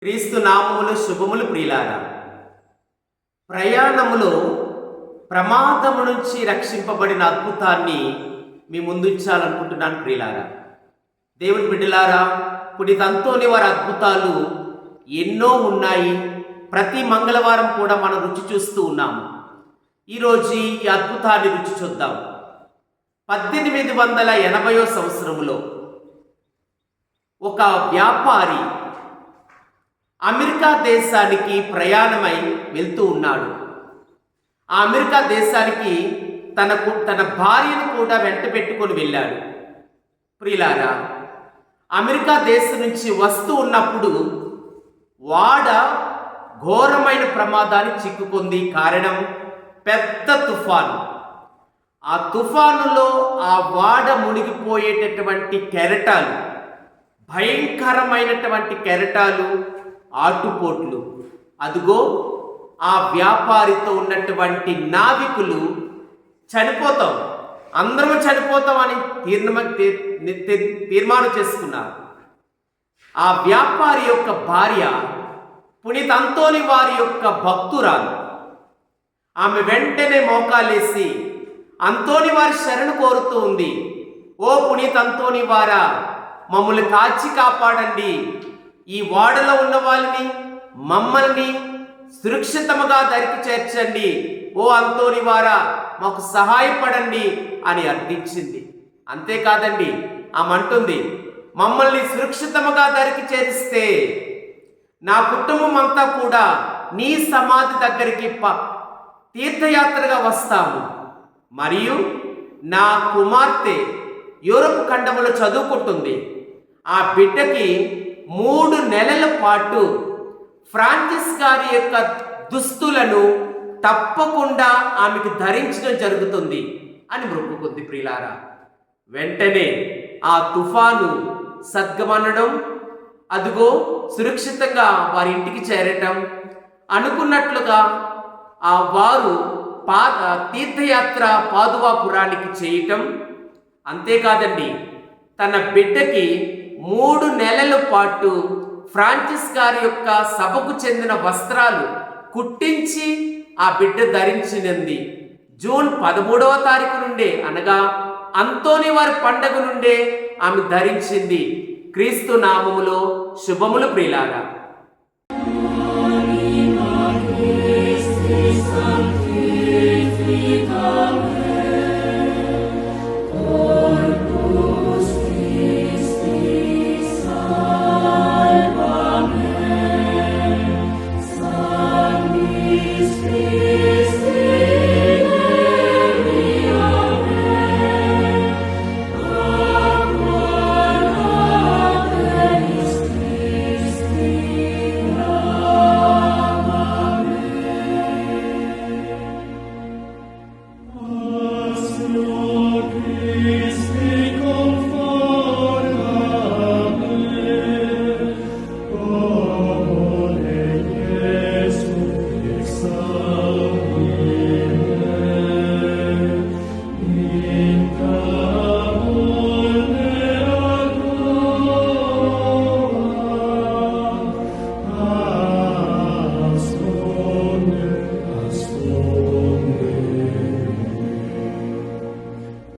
క్రీస్తు నామములు శుభములు ప్రియులారా. ప్రయాణములో ప్రమాదము నుంచి రక్షింపబడిన అద్భుతాన్ని మీ ముందుంచాలనుకుంటున్నాను ప్రియులారా. దేవుని బిడ్డలారా, పునీత అంతోని వారి అద్భుతాలు ఎన్నో ఉన్నాయి. ప్రతి మంగళవారం కూడా మనం రుచి చూస్తూ ఉన్నాము. ఈరోజు ఈ అద్భుతాన్ని రుచి చూద్దాం. 1880వ సంవత్సరములో ఒక వ్యాపారి అమెరికా దేశానికి ప్రయాణమై వెళ్తూ ఉన్నాడు. ఆ అమెరికా దేశానికి తన భార్యను కూడా వెంట పెట్టుకొని వెళ్ళాడు. ప్రియులారా, అమెరికా దేశం నుంచి వస్తూ ఉన్నప్పుడు వాడ ఘోరమైన ప్రమాదానికి చిక్కుకుంది. కారణం పెద్ద తుఫాను. ఆ తుఫానులో ఆ వాడ మునిగిపోయేటటువంటి కెరటాలు, భయంకరమైనటువంటి కెరటాలు, ఆటుపోట్లు. అదుగో ఆ వ్యాపారితో ఉన్నటువంటి నావికులు చనిపోతాం, అందరం చనిపోతామని తీర్మానం చేసుకున్నారు. ఆ వ్యాపారి యొక్క భార్య పునీత అంతోని వారి యొక్క భక్తురాలు. ఆమె వెంటనే మోకాలేసి అంతోని వారి శరణు కోరుతూ ఉంది. ఓ పునీత అంతోని వారా, మమ్మల్ని కాచి కాపాడండి. ఈ వాడలో ఉన్న వాళ్ళని, మమ్మల్ని సురక్షితముగా దరికి చేర్చండి. ఓ అంతోని వారా, మాకు సహాయపడండి అని అర్థించింది. అంతేకాదండి, ఆమె అంటుంది, మమ్మల్ని సురక్షితముగా దరికి చేరిస్తే నా కుటుంబం అంతా కూడా నీ సమాధి దగ్గరికి తీర్థయాత్రగా వస్తాము. మరియు నా కుమార్తె యూరప్ ఖండములో చదువుకుంటుంది. ఆ బిడ్డకి 3 నెలల పాటు ఫ్రాన్సిస్ గారి యొక్క దుస్తులను తప్పకుండా ఆమెకు ధరించడం జరుగుతుంది అని మొక్కుకుంది. ప్రియులారా, వెంటనే ఆ తుఫాను సద్గమనడం, అదిగో సురక్షితంగా వారి ఇంటికి చేరటం, అనుకున్నట్లుగా ఆ వారు తీర్థయాత్ర పాదువాపురానికి చేయటం. అంతేకాదండి, తన బిడ్డకి 3 నెలల పాటు ఫ్రాన్సిస్ గారి యొక్క సభకు చెందిన వస్త్రాలు కుట్టించి ఆ బిడ్డ ధరించినది. జూన్ 13వ తారీఖు నుండే, అనగా అంతోని వారి పండగ నుండే ఆమె ధరించింది. క్రీస్తు నామములో శుభములు ప్రియులారా.